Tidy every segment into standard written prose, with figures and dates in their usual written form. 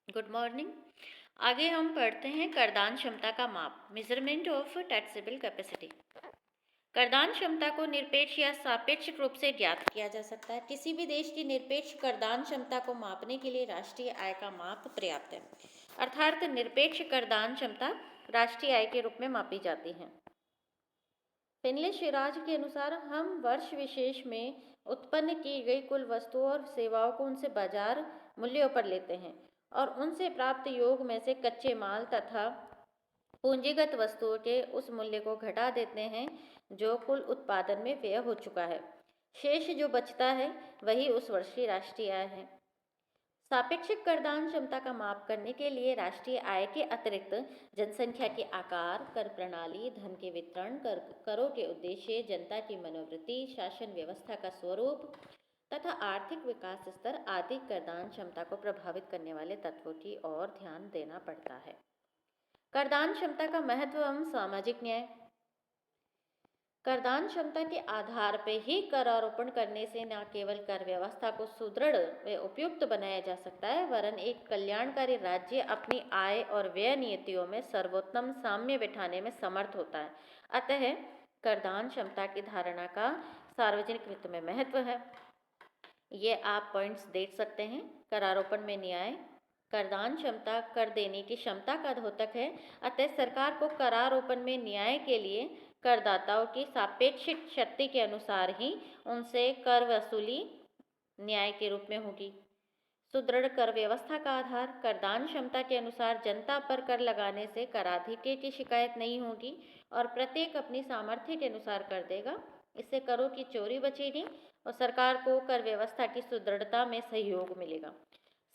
Good morning. आगे हम पढ़ते हैं करदान क्षमता का माप, मेजरमेंट ऑफ टैक्सेबल कैपेसिटी। करदान क्षमता को निरपेक्ष या सापेक्ष रूप से ज्ञात किया जा सकता है। किसी भी देश की निरपेक्ष करदान क्षमता को मापने के लिए राष्ट्रीय आय का माप पर्याप्त है। अर्थात निरपेक्ष करदान क्षमता राष्ट्रीय आय के रूप में मापी जाती है। फिनले शिराज के अनुसार हम वर्ष विशेष में उत्पन्न की गई कुल वस्तुओं और सेवाओं को उनसे बाजार मूल्यों पर लेते हैं और उनसे प्राप्त योग में से कच्चे माल तथा पूंजीगत वस्तुओं के उस मूल्य को घटा देते हैं जो कुल उत्पादन में व्यय हो चुका है। शेष जो बचता है वही उस वर्ष की राष्ट्रीय आय है। सापेक्षिक करदान क्षमता का माप करने के लिए राष्ट्रीय आय के अतिरिक्त जनसंख्या के आकार, कर प्रणाली, धन के वितरण, करों के उद्देश्य, जनता की मनोवृत्ति, शासन व्यवस्था का स्वरूप तथा आर्थिक विकास स्तर आदि करदान क्षमता को प्रभावित करने वाले तत्वों की ओर ध्यान देना पड़ता है। करदान क्षमता का महत्व एवं सामाजिक न्याय। करदान क्षमता के आधार पर ही कर आरोपण करने से न केवल कर व्यवस्था को सुदृढ़ व उपयुक्त बनाया जा सकता है, वरन एक कल्याणकारी राज्य अपनी आय और व्यय नीतियों में सर्वोत्तम साम्य बिठाने में समर्थ होता है। अतः करदान क्षमता की धारणा का सार्वजनिक वित्त में महत्व है। ये आप पॉइंट्स देख सकते हैं। कर आरोपण में न्याय। करदान क्षमता कर देने की क्षमता का द्योतक है, अतः सरकार को करारोपण में न्याय के लिए करदाताओं की सापेक्षिक शक्ति के अनुसार ही उनसे कर वसूली न्याय के रूप में होगी। सुदृढ़ कर व्यवस्था का आधार। करदान क्षमता के अनुसार जनता पर कर लगाने से कराधिक्य की शिकायत नहीं होगी और प्रत्येक अपनी सामर्थ्य के अनुसार कर देगा। इससे करों की चोरी बचेगी और सरकार को कर व्यवस्था की सुदृढ़ता में सहयोग मिलेगा।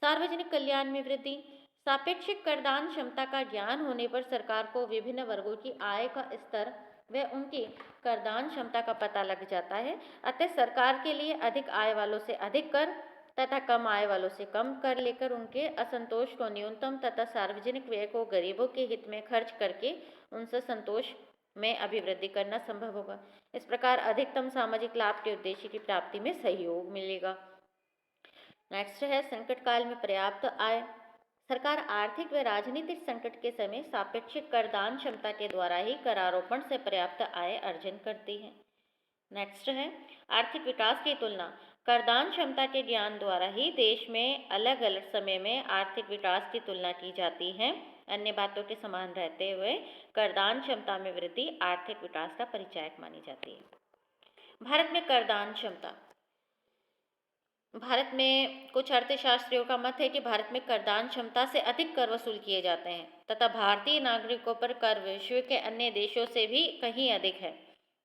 सार्वजनिक कल्याण में वृद्धि। सापेक्षिक करदान क्षमता का ज्ञान होने पर सरकार को विभिन्न वर्गों की आय का स्तर व उनकी करदान क्षमता का पता लग जाता है। अतः सरकार के लिए अधिक आय वालों से अधिक कर तथा कम आय वालों से कम कर लेकर उनके असंतोष को न्यूनतम तथा सार्वजनिक व्यय को गरीबों के हित में खर्च करके उनसे संतोष में अभिवृद्धि करना संभव होगा। इस प्रकार अधिकतम सामाजिक लाभ के उद्देश्य की प्राप्ति में सहयोग मिलेगा। नेक्स्ट है संकट काल में पर्याप्त आय। सरकार आर्थिक व राजनीतिक संकट के समय सापेक्षिक करदान क्षमता के द्वारा ही करारोपण से पर्याप्त आय अर्जन करती है। नेक्स्ट है आर्थिक विकास की तुलना। करदान क्षमता के ज्ञान द्वारा ही देश में अलग अलग समय में आर्थिक विकास की तुलना की जाती है। अन्य बातों के समान रहते हुए करदान क्षमता में वृद्धि आर्थिक विकास का परिचायक मानी जाती है। भारत में करदान क्षमता। भारत में कुछ अर्थशास्त्रियों का मत है कि भारत में करदान क्षमता से अधिक कर वसूल किए जाते हैं तथा भारतीय नागरिकों पर कर विश्व के अन्य देशों से भी कहीं अधिक है।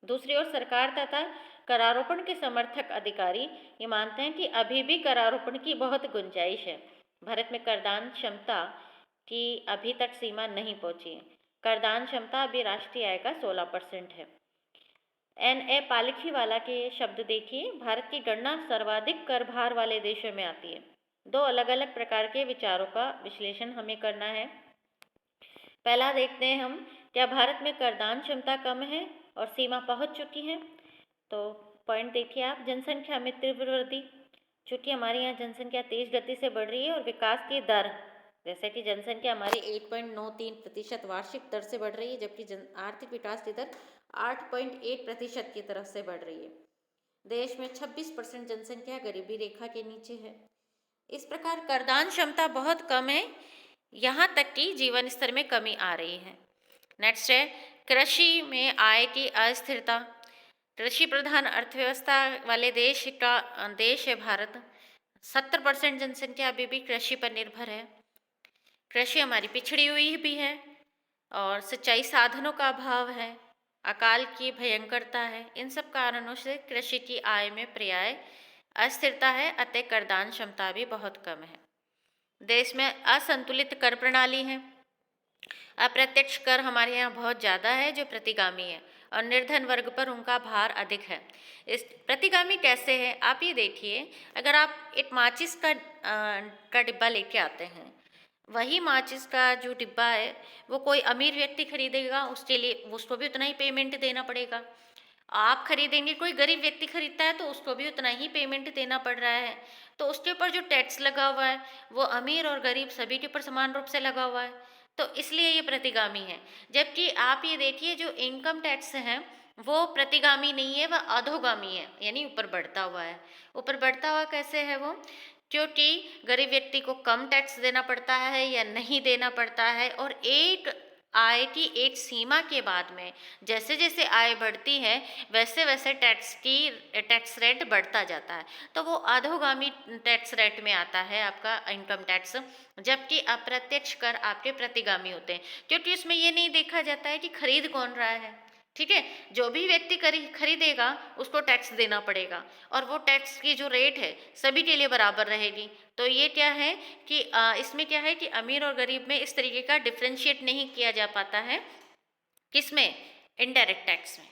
दूसरी ओर सरकार तथा करारोपण के समर्थक अधिकारी ये मानते हैं कि अभी भी करारोपण की बहुत गुंजाइश है। भारत में करदान क्षमता की अभी तक सीमा नहीं पहुंची है। करदान क्षमता अभी राष्ट्रीय आय का 16% है। N.A. पालिखीवाला के शब्द देखिए। भारत की गणना सर्वाधिक कर भार वाले देशों में आती है। दो अलग अलग प्रकार के विचारों का विश्लेषण हमें करना है। पहला देखते हैं हम, क्या भारत में करदान क्षमता कम है और सीमा पहुंच चुकी है? तो पॉइंट देखिए आप। जनसंख्या में तीव्र वृद्धि। चूँकि हमारे यहाँ जनसंख्या तेज गति से बढ़ रही है और विकास की दर, जैसे कि जनसंख्या हमारी 8.93% वार्षिक दर से बढ़ रही है, जबकि आर्थिक विकास की दर 8.8% की तरफ से बढ़ रही है। देश में 26% जनसंख्या गरीबी रेखा के नीचे है। इस प्रकार करदान क्षमता बहुत कम है, यहाँ तक कि जीवन स्तर में कमी आ रही है। नेक्स्ट है कृषि में आय की अस्थिरता। कृषि प्रधान अर्थव्यवस्था वाले देश है भारत। 70% जनसंख्या अभी भी कृषि पर निर्भर है। कृषि हमारी पिछड़ी हुई भी है और सिंचाई साधनों का अभाव है, अकाल की भयंकरता है। इन सब कारणों से कृषि की आय में पर्याय अस्थिरता है, अतः करदान क्षमता भी बहुत कम है। देश में असंतुलित कर प्रणाली है। अप्रत्यक्ष कर हमारे यहाँ बहुत ज़्यादा है जो प्रतिगामी है और निर्धन वर्ग पर उनका भार अधिक है। इस प्रतिगामी कैसे है आप ये देखिए। अगर आप एक माचिस का डिब्बा लेके आते हैं, वही माचिस का जो डिब्बा है वो कोई अमीर व्यक्ति खरीदेगा, उसके लिए उसको भी उतना ही पेमेंट देना पड़ेगा। आप खरीदेंगे, कोई गरीब व्यक्ति खरीदता है तो उसको भी उतना ही पेमेंट देना पड़ रहा है। तो उसके ऊपर जो टैक्स लगा हुआ है वो अमीर और गरीब सभी के ऊपर समान रूप से लगा हुआ है, तो इसलिए ये प्रतिगामी है। जबकि आप ये देखिए जो इनकम टैक्स है वो प्रतिगामी नहीं है, वह अधोगामी है, यानी ऊपर बढ़ता हुआ है। ऊपर बढ़ता हुआ कैसे है वो? क्योंकि गरीब व्यक्ति को कम टैक्स देना पड़ता है या नहीं देना पड़ता है, और एक आय की एक सीमा के बाद में जैसे जैसे आय बढ़ती है वैसे वैसे टैक्स रेट बढ़ता जाता है, तो वो अधोगामी टैक्स रेट में आता है आपका इनकम टैक्स। जबकि अप्रत्यक्ष कर आपके प्रतिगामी होते हैं, क्योंकि उसमें ये नहीं देखा जाता है कि खरीद कौन रहा है। ठीक है, जो भी व्यक्ति खरीदेगा उसको टैक्स देना पड़ेगा, और वो टैक्स की जो रेट है सभी के लिए बराबर रहेगी। तो ये क्या है कि इसमें क्या है कि अमीर और गरीब में इस तरीके का डिफ्रेंशिएट नहीं किया जा पाता है। किसमें? इनडायरेक्ट टैक्स में।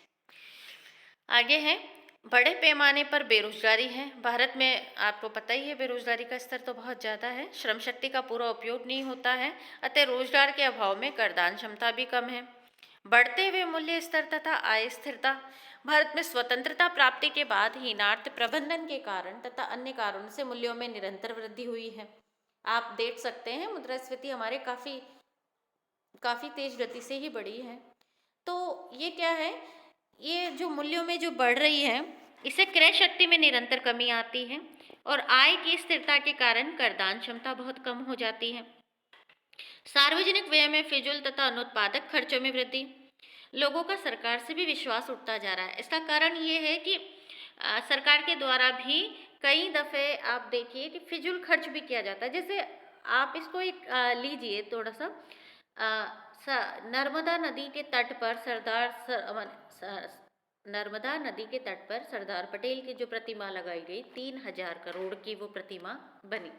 आगे है, बड़े पैमाने पर बेरोजगारी है भारत में। आपको पता ही है बेरोजगारी का स्तर तो बहुत ज़्यादा है, श्रम शक्ति का पूरा उपयोग नहीं होता है, अतः रोजगार के अभाव में करदान क्षमता भी कम है। बढ़ते हुए मूल्य स्तर तथा आय स्थिरता। भारत में स्वतंत्रता प्राप्ति के बाद हीनार्थ प्रबंधन के कारण तथा अन्य कारणों से मूल्यों में निरंतर वृद्धि हुई है। आप देख सकते हैं मुद्रास्फीति हमारे काफ़ी तेज गति से ही बढ़ी है। तो ये क्या है, ये जो मूल्यों में जो बढ़ रही है इससे क्रय शक्ति में निरंतर कमी आती है, और आय की स्थिरता के कारण करदान क्षमता बहुत कम हो जाती है। सार्वजनिक व्यय में फिजूल तथा अनुत्पादक खर्चों में वृद्धि। लोगों का सरकार से भी विश्वास उठता जा रहा है। इसका कारण ये है कि सरकार के द्वारा भी कई दफ़े आप देखिए कि फिजूल खर्च भी किया जाता है। जैसे आप इसको एक लीजिए थोड़ा सा, नर्मदा नदी के तट पर नर्मदा नदी के तट पर सरदार पटेल की जो प्रतिमा लगाई गई, 3,000 करोड़ की वो प्रतिमा बनी।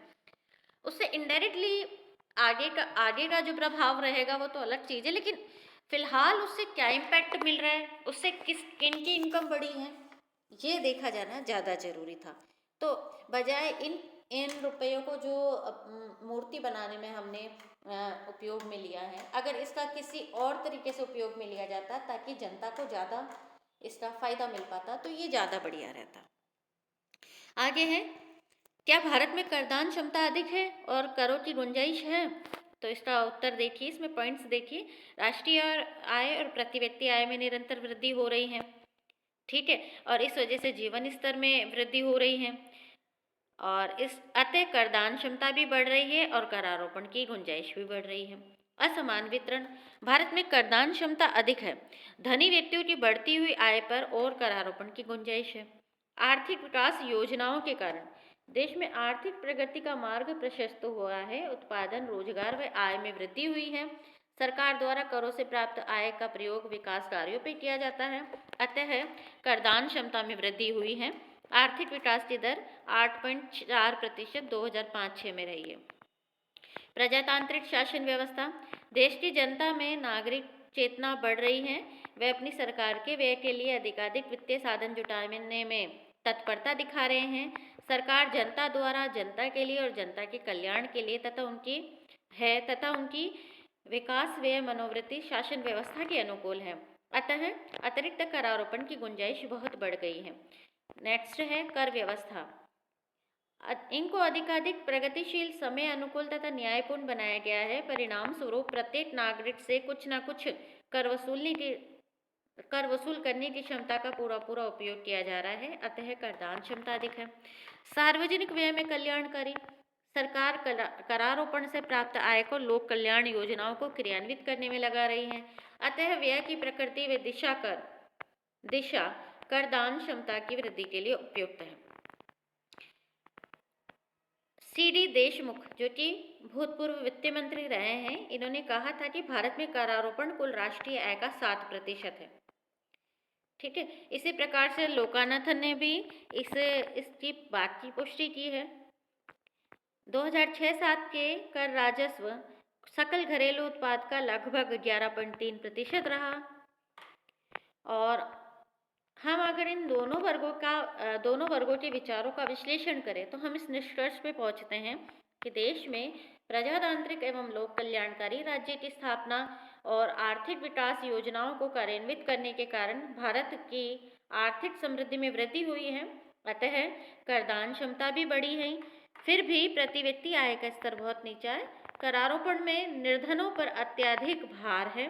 उससे इनडायरेक्टली आगे का जो प्रभाव रहेगा वो तो अलग चीज़ है, लेकिन फिलहाल उससे क्या इम्पैक्ट मिल रहा है, उससे किन की इनकम बढ़ी है, ये देखा जाना ज़्यादा जरूरी था। तो बजाय इन रुपयों को जो मूर्ति बनाने में हमने उपयोग में लिया है, अगर इसका किसी और तरीके से उपयोग में लिया जाता ताकि जनता को ज़्यादा इसका फ़ायदा मिल पाता तो ये ज़्यादा बढ़िया रहता। आगे है, क्या भारत में करदान क्षमता अधिक है और करों की गुंजाइश है? तो इसका उत्तर देखिए, इसमें पॉइंट्स देखिए। राष्ट्रीय आय और प्रति व्यक्ति आय में निरंतर वृद्धि हो रही है, ठीक है, और इस वजह से जीवन स्तर में वृद्धि हो रही है, और इस अतः करदान क्षमता भी बढ़ रही है और करारोपण की गुंजाइश भी बढ़ रही है। असमान वितरण। भारत में करदान क्षमता अधिक है, धनी व्यक्तियों की बढ़ती हुई आय पर और करारोपण की गुंजाइश है। आर्थिक विकास योजनाओं के कारण देश में आर्थिक प्रगति का मार्ग प्रशस्त हुआ है, उत्पादन, रोजगार व आय में वृद्धि हुई है। सरकार द्वारा करों से प्राप्त आय का प्रयोग विकास कार्यों पर किया जाता है, अतः करदान क्षमता में वृद्धि हुई है। आर्थिक विकास की दर 8.4% 2005-06 में रही है। प्रजातांत्रिक शासन व्यवस्था। देश की जनता में नागरिक चेतना बढ़ रही है, वे अपनी सरकार के व्यय के लिए अधिकाधिक वित्तीय साधन जुटाने में तत्परता दिखा रहे हैं। सरकार जनता द्वारा जनता के लिए और जनता के कल्याण के लिए तथा उनकी विकास व्यय मनोवृत्ति शासन व्यवस्था के अनुकूल है, अतः अतिरिक्त करारोपण की गुंजाइश बहुत बढ़ गई है। नेक्स्ट है कर व्यवस्था। इनको अधिकाधिक प्रगतिशील, समय अनुकूल तथा न्यायपूर्ण बनाया गया है। परिणाम स्वरूप प्रत्येक नागरिक से कुछ न कुछ कर वसूल करने की क्षमता का पूरा उपयोग किया जा रहा है, अतः करदान क्षमता अधिक है। सार्वजनिक व्यय में कल्याणकारी। सरकार करारोपण से प्राप्त आय को लोक कल्याण योजनाओं को क्रियान्वित करने में लगा रही है, अतः व्यय की प्रकृति व दिशा करदान क्षमता की वृद्धि के लिए उपयुक्त है। CD देशमुख, जो कि भूतपूर्व वित्त मंत्री रहे हैं, इन्होंने कहा था कि भारत में करारोपण कुल राष्ट्रीय आय का 7% है, ठीक है। इसी प्रकार से लोकानाथन ने भी इसकी बात की पुष्टि की है। 2006-07 के कर राजस्व सकल घरेलू उत्पाद का लगभग 11.3% रहा, और हम अगर इन दोनों वर्गों के विचारों का विश्लेषण करें तो हम इस निष्कर्ष पे पहुंचते हैं कि देश में प्रजातांत्रिक एवं लोक कल्याणकारी राज्य की स्थापना और आर्थिक विकास योजनाओं को कार्यान्वित करने के कारण भारत की आर्थिक समृद्धि में वृद्धि हुई है, अतः करदान क्षमता भी बढ़ी है। फिर भी प्रति व्यक्ति आय का स्तर बहुत नीचा है। करारोपण में निर्धनों पर अत्यधिक भार है।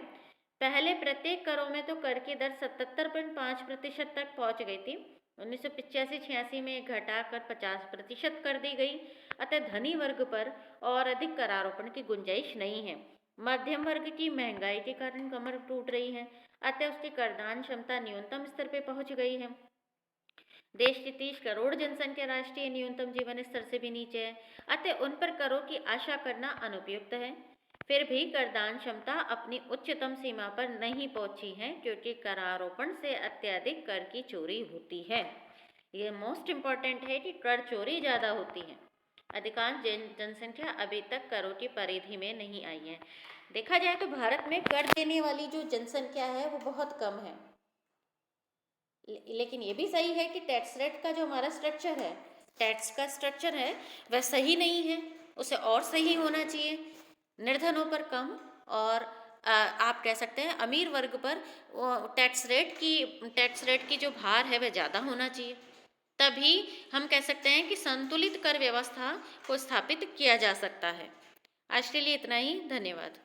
पहले प्रत्येक करों में तो कर की दर 77.5% तक पहुंच गई थी। 1985-86 में घटाकर 50% कर दी गई। अतः धनी वर्ग पर और अधिक करारोपण की गुंजाइश नहीं है। मध्यम वर्ग की महंगाई के कारण कमर टूट रही है, अतः उसकी करदान क्षमता न्यूनतम स्तर पर पहुंच गई है। देश की 30 करोड़ जनसंख्या राष्ट्रीय न्यूनतम जीवन स्तर से भी नीचे है, अतः उन पर करों की आशा करना अनुपयुक्त है। फिर भी करदान क्षमता अपनी उच्चतम सीमा पर नहीं पहुंची है, क्योंकि करारोपण से अत्यधिक कर की चोरी होती है। ये मोस्ट इम्पॉर्टेंट है कि कर चोरी ज़्यादा होती है। अधिकांश जनसंख्या अभी तक करों की परिधि में नहीं आई है। देखा जाए तो भारत में कर देने वाली जो जनसंख्या है वो बहुत कम है। लेकिन ये भी सही है कि टैक्स रेट का जो हमारा स्ट्रक्चर है, टैक्स का स्ट्रक्चर है, वह सही नहीं है, उसे और सही होना चाहिए। निर्धनों पर कम और आप कह सकते हैं अमीर वर्ग पर टैक्स रेट की जो भार है वह ज़्यादा होना चाहिए। तभी हम कह सकते हैं कि संतुलित कर व्यवस्था को स्थापित किया जा सकता है। आज के लिए इतना ही। धन्यवाद।